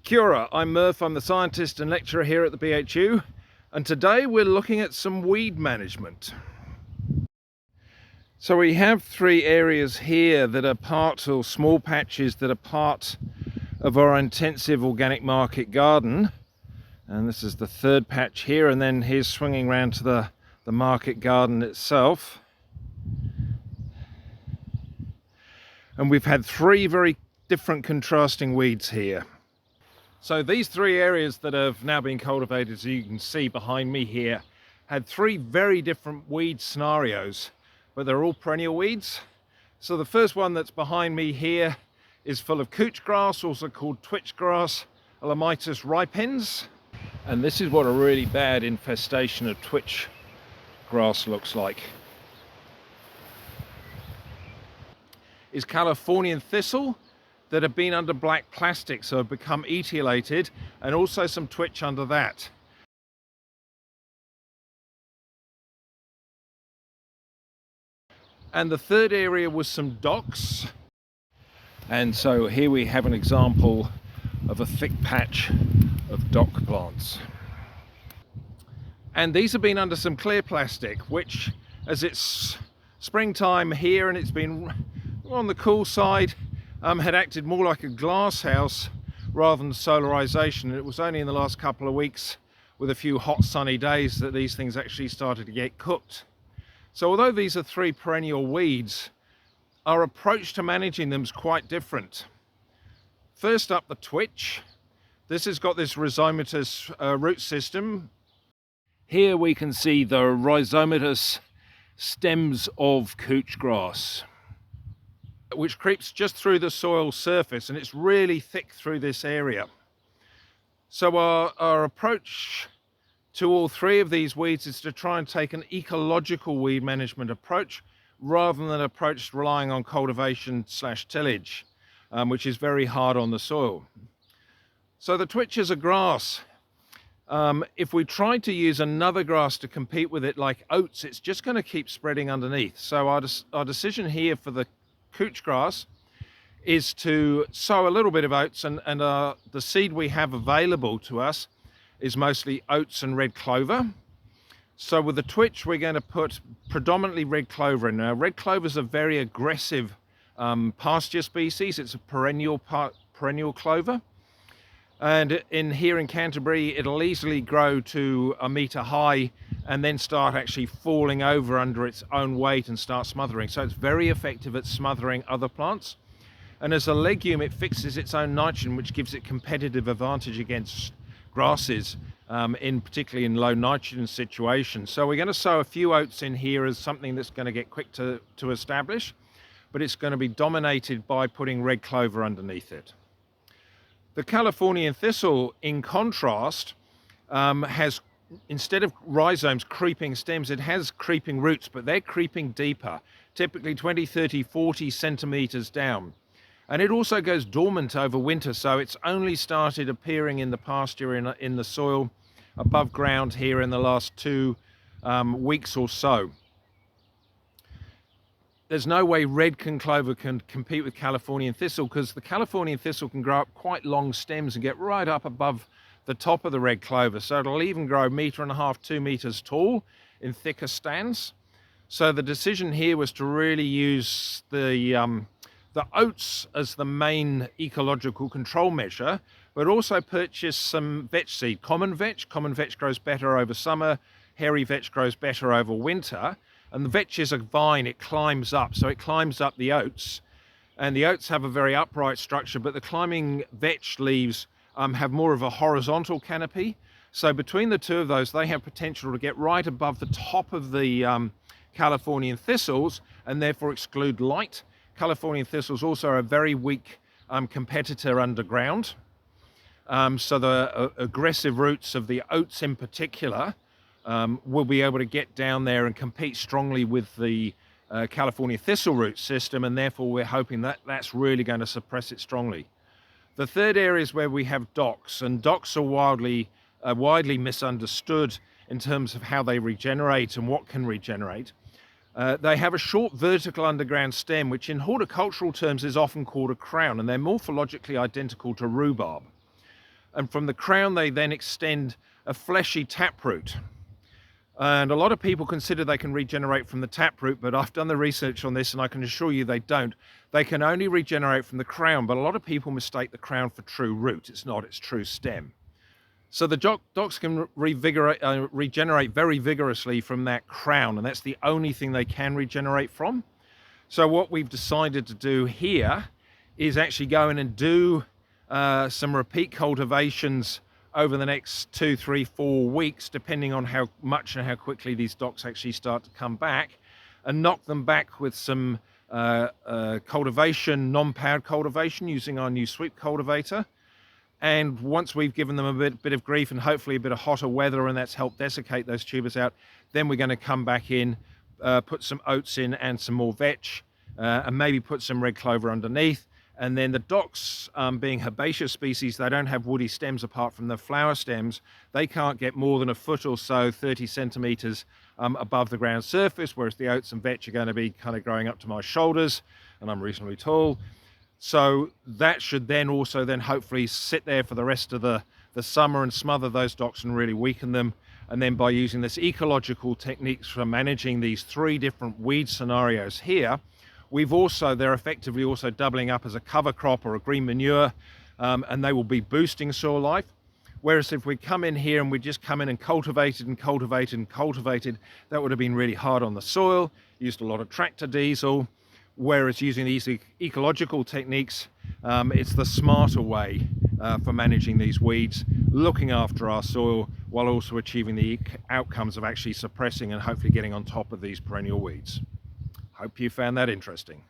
Kia ora, I'm Murph, I'm the scientist and lecturer here at the BHU, and today we're looking at some weed management. So we have three areas here that are part, or small patches that are part of our intensive organic market garden, and this is the third patch here, and then here's swinging around to the market garden itself. And we've had three very different contrasting weeds here. So these three areas that have now been cultivated, as you can see behind me here, had three very different weed scenarios, but they're all perennial weeds. So the first one that's behind me here is full of couch grass, also called twitch grass, Elymus repens. And this is what a really bad infestation of twitch grass looks like. Is Californian thistle that have been under black plastic, so have become etiolated, and also some twitch under that. And the third area was some docks. And so here we have an example of a thick patch of dock plants. And these have been under some clear plastic, which, as it's springtime here and it's been on the cool side, had acted more like a glass house rather than solarization. It was only in the last couple of weeks with a few hot sunny days that these things actually started to get cooked. So although these are three perennial weeds, our approach to managing them is quite different. First up, the twitch. This has got this rhizomatous root system. Here we can see the rhizomatous stems of couch grass, which creeps just through the soil surface, and it's really thick through this area. So our approach to all three of these weeds is to try and take an ecological weed management approach rather than an approach relying on cultivation / tillage, which is very hard on the soil. So the twitch is a grass. If we tried to use another grass to compete with it like oats, it's just going to keep spreading underneath. So our decision here for the couch grass is to sow a little bit of oats, and the seed we have available to us is mostly oats and red clover. So with the twitch, we're going to put predominantly red clover in. Now, red clover is a very aggressive pasture species. It's a perennial clover, and here in Canterbury it'll easily grow to a metre high and then start actually falling over under its own weight and start smothering. So it's very effective at smothering other plants, and as a legume it fixes its own nitrogen, which gives it competitive advantage against grasses, particularly in low nitrogen situations. So we're going to sow a few oats in here as something that's going to get quick to establish, but it's going to be dominated by putting red clover underneath it. The Californian thistle, in contrast, has, instead of rhizomes creeping stems, it has creeping roots, but they're creeping deeper, typically 20, 30, 40 centimeters down. And it also goes dormant over winter, so it's only started appearing in the pasture in the soil above ground here in the last 2 weeks or so. There's no way red clover can compete with Californian thistle, because the Californian thistle can grow up quite long stems and get right up above the top of the red clover. So it'll even grow 1.5 meters, 2 meters tall in thicker stands. So the decision here was to really use the oats as the main ecological control measure, but also purchase some vetch seed. Common vetch grows better over summer, hairy vetch grows better over winter. And the vetch is a vine, it climbs up. So it climbs up the oats, and the oats have a very upright structure, but the climbing vetch leaves have more of a horizontal canopy. So between the two of those, they have potential to get right above the top of the Californian thistles and therefore exclude light. Californian thistles also are a very weak competitor underground. So the aggressive roots of the oats in particular will be able to get down there and compete strongly with the California thistle root system, and therefore we're hoping that that's really going to suppress it strongly. The third area is where we have docks, and docks are widely misunderstood in terms of how they regenerate and what can regenerate. They have a short vertical underground stem, which in horticultural terms is often called a crown, and they're morphologically identical to rhubarb. and from the crown they then extend a fleshy taproot. And a lot of people consider they can regenerate from the taproot, but I've done the research on this and I can assure you they don't. They can only regenerate from the crown, but a lot of people mistake the crown for true root. It's not, it's true stem. So the docks can regenerate very vigorously from that crown, and that's the only thing they can regenerate from. So what we've decided to do here is actually go in and do some repeat cultivations over the next 2, 3, 4 weeks, depending on how much and how quickly these docks actually start to come back, and knock them back with some cultivation, non-powered cultivation using our new sweep cultivator. And once we've given them a bit of grief and hopefully a bit of hotter weather, and that's helped desiccate those tubers out, then we're going to come back in, put some oats in and some more vetch, and maybe put some red clover underneath. And then the docks, being herbaceous species, they don't have woody stems apart from the flower stems. They can't get more than a foot or so, 30 centimeters above the ground surface, whereas the oats and vetch are going to be kind of growing up to my shoulders, and I'm reasonably tall. So that should then also hopefully sit there for the rest of the summer and smother those docks and really weaken them. And then by using this ecological techniques for managing these 3 different weed scenarios here, they're effectively also doubling up as a cover crop or a green manure, and they will be boosting soil life. Whereas if we come in here and we just come in and cultivated and cultivated and cultivated, that would have been really hard on the soil, used a lot of tractor diesel. Whereas using these ecological techniques, it's the smarter way for managing these weeds, looking after our soil while also achieving the outcomes of actually suppressing and hopefully getting on top of these perennial weeds. Hope you found that interesting.